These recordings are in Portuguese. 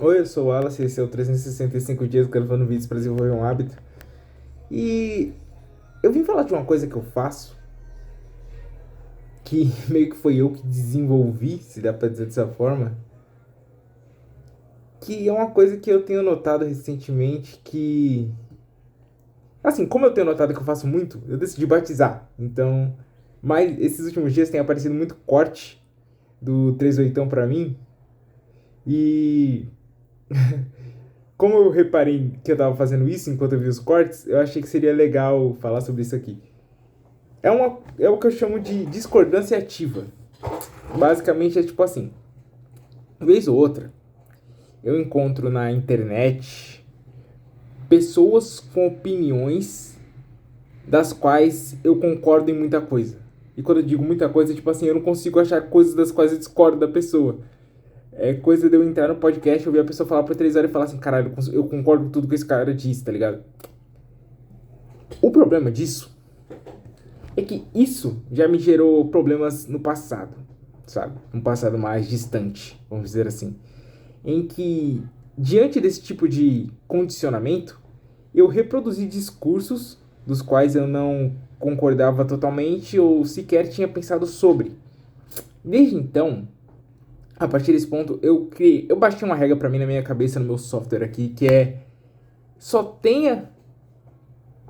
Oi, eu sou o Wallace, esse é o 365 dias gravando vídeos para desenvolver um hábito. E eu vim falar de uma coisa que eu faço, que meio que foi eu que desenvolvi, se dá pra dizer dessa forma, que é uma coisa que eu tenho notado recentemente que... Assim, como eu tenho notado que eu faço muito, eu decidi batizar. Então, mas esses últimos dias tem aparecido muito corte do 38 pra mim. E como eu reparei que eu tava fazendo isso enquanto eu vi os cortes, eu achei que seria legal falar sobre isso aqui. É o que eu chamo de discordância ativa. Basicamente é tipo assim, vez ou outra, eu encontro na internet pessoas com opiniões das quais eu concordo em muita coisa. E quando eu digo muita coisa, é tipo assim, eu não consigo achar coisas das quais eu discordo da pessoa. É coisa de eu entrar no podcast, ouvir a pessoa falar por 3 horas e falar assim, caralho, eu concordo com tudo que esse cara disse, tá ligado? O problema disso é que isso já me gerou problemas no passado, sabe? Um passado mais distante, vamos dizer assim. Em que, diante desse tipo de condicionamento, eu reproduzi discursos dos quais eu não concordava totalmente ou sequer tinha pensado sobre. Desde então, a partir desse ponto, eu baixei uma regra para mim na minha cabeça, no meu software aqui, que é só tenha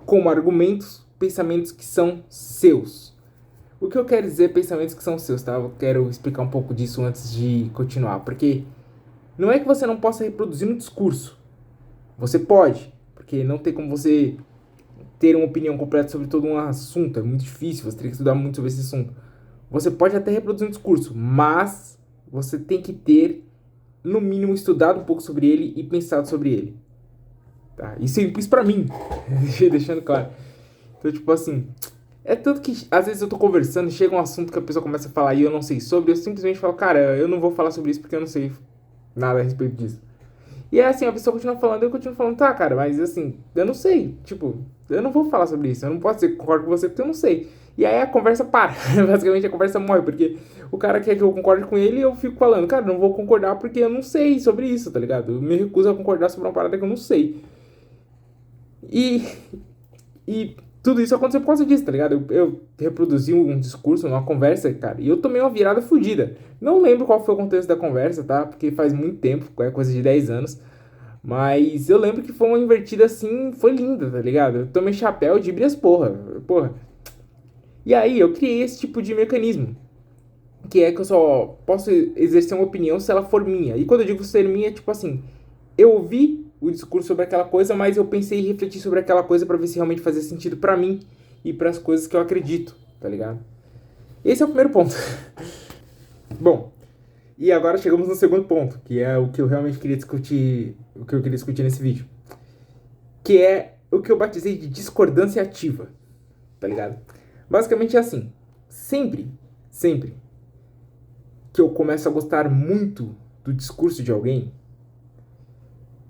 como argumentos pensamentos que são seus. O que eu quero dizer pensamentos que são seus, tá? Eu quero explicar um pouco disso antes de continuar, porque não é que você não possa reproduzir um discurso. Você pode, porque não tem como você ter uma opinião completa sobre todo um assunto, é muito difícil, você tem que estudar muito sobre esse assunto. Você pode até reproduzir um discurso, mas você tem que ter, no mínimo, estudado um pouco sobre ele e pensado sobre ele. Tá? Isso pra mim, deixando claro. Então, tipo assim, é tanto que às vezes eu tô conversando, chega um assunto que a pessoa começa a falar e eu não sei sobre, eu simplesmente falo, cara, eu não vou falar sobre isso porque eu não sei nada a respeito disso. E é assim, a pessoa continua falando, eu continuo falando, tá, cara, mas assim, eu não sei, tipo, eu não vou falar sobre isso, eu não posso dizer que concordo com você porque eu não sei. E aí a conversa para, basicamente a conversa morre, porque o cara quer que eu concorde com ele e eu fico falando, cara, não vou concordar porque eu não sei sobre isso, tá ligado? Eu me recuso a concordar sobre uma parada que eu não sei. E, e tudo isso aconteceu por causa disso, tá ligado? Eu reproduzi um discurso, uma conversa, cara, e eu tomei uma virada fodida. Não lembro qual foi o contexto da conversa, tá? Porque faz muito tempo, é coisa de 10 anos. Mas eu lembro que foi uma invertida assim, foi linda, tá ligado? Eu tomei chapéu de brias, porra. E aí eu criei esse tipo de mecanismo, que é que eu só posso exercer uma opinião se ela for minha. E quando eu digo ser minha, é tipo assim, eu ouvi o discurso sobre aquela coisa, mas eu pensei e refleti sobre aquela coisa pra ver se realmente fazia sentido pra mim e pras coisas que eu acredito, tá ligado? Esse é o primeiro ponto. Bom, e agora chegamos no segundo ponto, que é o que eu realmente queria discutir, o que eu queria discutir nesse vídeo, que é o que eu batizei de discordância ativa, tá ligado? Basicamente é assim, sempre que eu começo a gostar muito do discurso de alguém,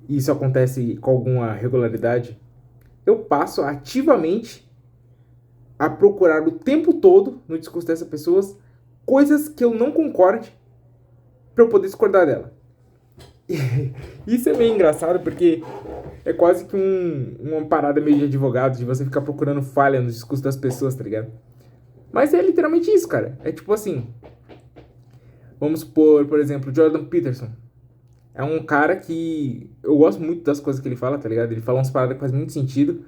e isso acontece com alguma regularidade, eu passo ativamente a procurar o tempo todo no discurso dessas pessoas coisas que eu não concorde para eu poder discordar dela. Isso é meio engraçado porque é quase que uma parada meio de advogado, de você ficar procurando falha no discurso das pessoas, tá ligado? Mas é literalmente isso, cara. É tipo assim, vamos supor, por exemplo, Jordan Peterson. É um cara que eu gosto muito das coisas que ele fala, tá ligado? Ele fala umas paradas que fazem muito sentido.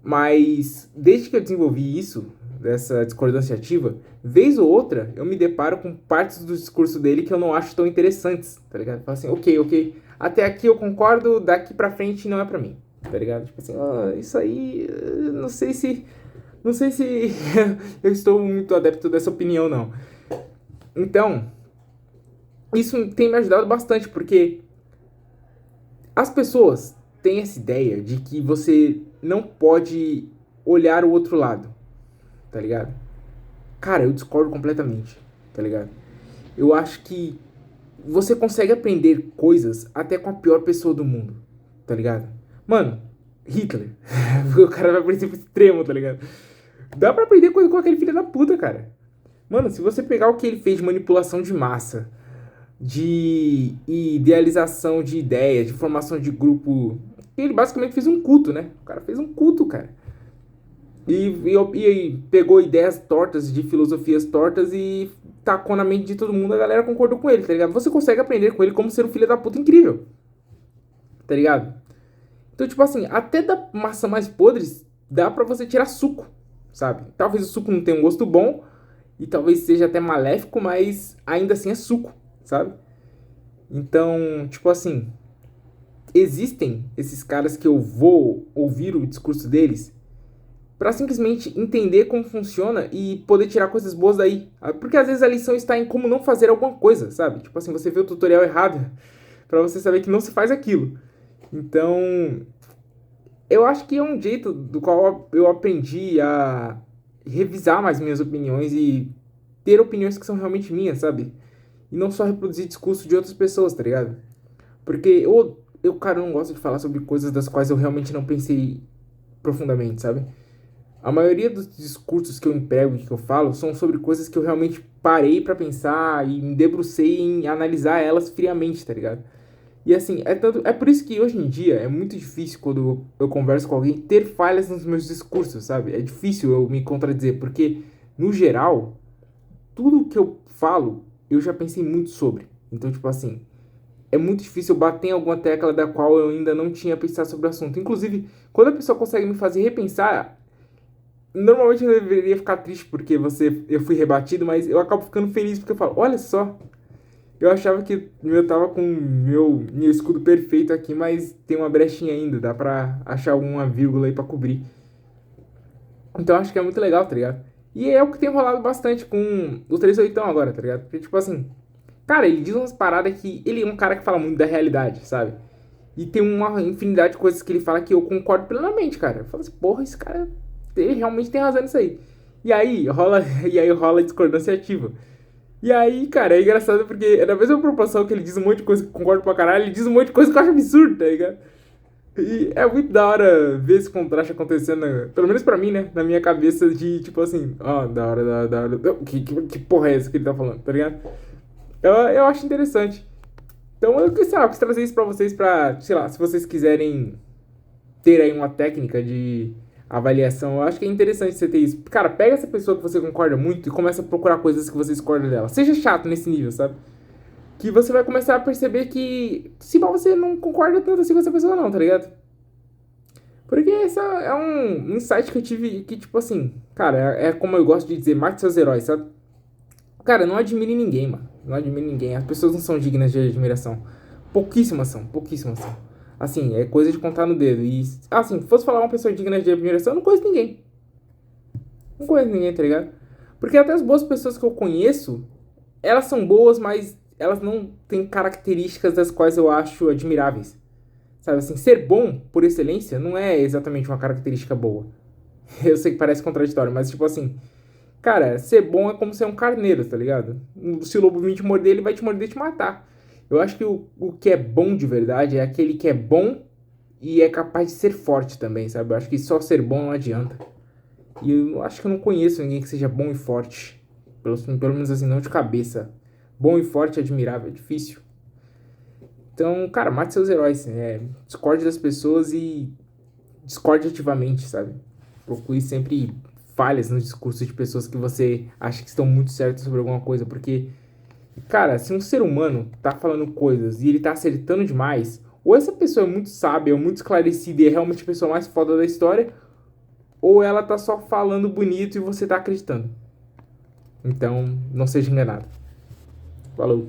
Mas desde que eu desenvolvi isso, dessa discordância ativa, vez ou outra eu me deparo com partes do discurso dele que eu não acho tão interessantes, tá ligado? Falo assim, ok, até aqui eu concordo, daqui pra frente não é pra mim, tá ligado? Tipo assim, isso aí, não sei se eu estou muito adepto dessa opinião, não. Então, isso tem me ajudado bastante, porque as pessoas têm essa ideia de que você não pode olhar o outro lado, tá ligado? Cara, eu discordo completamente, tá ligado? Eu acho que você consegue aprender coisas até com a pior pessoa do mundo, tá ligado? Mano, Hitler. O cara vai pro extremo, tá ligado? Dá pra aprender coisa com aquele filho da puta, cara. Mano, se você pegar o que ele fez de manipulação de massa, de idealização de ideias, de formação de grupo. Ele basicamente fez um culto, né? O cara fez um culto, cara. E pegou ideias tortas, de filosofias tortas e tacou na mente de todo mundo, a galera concordou com ele, tá ligado? Você consegue aprender com ele como ser um filho da puta incrível, tá ligado? Então, tipo assim, até da massa mais podres, dá pra você tirar suco, sabe? Talvez o suco não tenha um gosto bom, e talvez seja até maléfico, mas ainda assim é suco, sabe? Então, tipo assim, existem esses caras que eu vou ouvir o discurso deles para simplesmente entender como funciona e poder tirar coisas boas daí. Porque às vezes a lição está em como não fazer alguma coisa, sabe? Tipo assim, você vê o tutorial errado para você saber que não se faz aquilo. Então, eu acho que é um jeito do qual eu aprendi a revisar mais minhas opiniões e ter opiniões que são realmente minhas, sabe? E não só reproduzir discurso de outras pessoas, tá ligado? Porque cara, não gosto de falar sobre coisas das quais eu realmente não pensei profundamente, sabe? A maioria dos discursos que eu emprego e que eu falo são sobre coisas que eu realmente parei pra pensar e me debrucei em analisar elas friamente, tá ligado? E assim, é por isso que hoje em dia é muito difícil quando eu converso com alguém ter falhas nos meus discursos, sabe? É difícil eu me contradizer, porque no geral, tudo que eu falo, eu já pensei muito sobre. Então, tipo assim, é muito difícil eu bater em alguma tecla da qual eu ainda não tinha pensado sobre o assunto. Inclusive, quando a pessoa consegue me fazer repensar, normalmente eu deveria ficar triste porque eu fui rebatido, mas eu acabo ficando feliz porque eu falo, olha só, eu achava que eu tava com meu escudo perfeito aqui, mas tem uma brechinha ainda, dá pra achar alguma vírgula aí pra cobrir. Então acho que é muito legal, tá ligado? E é o que tem rolado bastante com o 38 agora, tá ligado? Porque, tipo assim, cara, ele diz umas paradas que ele é um cara que fala muito da realidade, sabe? E tem uma infinidade de coisas que ele fala que eu concordo plenamente, cara. Eu falo assim, porra, esse cara ele realmente tem razão nisso aí. E aí rola discordância ativa. E aí, cara, é engraçado porque é da mesma proporção que ele diz um monte de coisa que eu concordo pra caralho, ele diz um monte de coisa que eu acho absurdo, tá ligado? E é muito da hora ver esse contraste acontecendo, pelo menos pra mim, né? Na minha cabeça de, tipo assim, ó, da hora. Que porra é essa que ele tá falando, tá ligado? Eu acho interessante. Então, sei lá, eu quis trazer isso pra vocês pra, sei lá, se vocês quiserem ter aí uma técnica de avaliação, eu acho que é interessante você ter isso. Cara, pega essa pessoa que você concorda muito e começa a procurar coisas que você discorda dela. Seja chato nesse nível, sabe? Que você vai começar a perceber que, se você não concorda tanto assim com essa pessoa não, tá ligado? Porque esse é um insight que eu tive que, tipo assim, cara, é como eu gosto de dizer, mate seus heróis, sabe? Cara, não admire ninguém, mano. Não admire ninguém. As pessoas não são dignas de admiração. Pouquíssimas são, pouquíssimas são. Assim, é coisa de contar no dedo. E, assim, se fosse falar uma pessoa digna de admiração, eu não conheço ninguém. Não conheço ninguém, tá ligado? Porque até as boas pessoas que eu conheço, elas são boas, mas elas não têm características das quais eu acho admiráveis. Sabe assim, ser bom por excelência não é exatamente uma característica boa. Eu sei que parece contraditório, mas tipo assim, cara, ser bom é como ser um carneiro, tá ligado? Se o lobo vir te morder, ele vai te morder e te matar. Eu acho que o que é bom de verdade é aquele que é bom e é capaz de ser forte também, sabe? Eu acho que só ser bom não adianta. E eu acho que eu não conheço ninguém que seja bom e forte. Pelo menos assim, não de cabeça. Bom e forte é admirável, é difícil. Então, cara, mate seus heróis. Discorde das pessoas e discorde ativamente, sabe? Procure sempre falhas no discurso de pessoas que você acha que estão muito certas sobre alguma coisa. Porque, cara, se um ser humano tá falando coisas e ele tá acertando demais, ou essa pessoa é muito sábia, ou muito esclarecida e é realmente a pessoa mais foda da história, ou ela tá só falando bonito e você tá acreditando. Então, não seja enganado. Falou.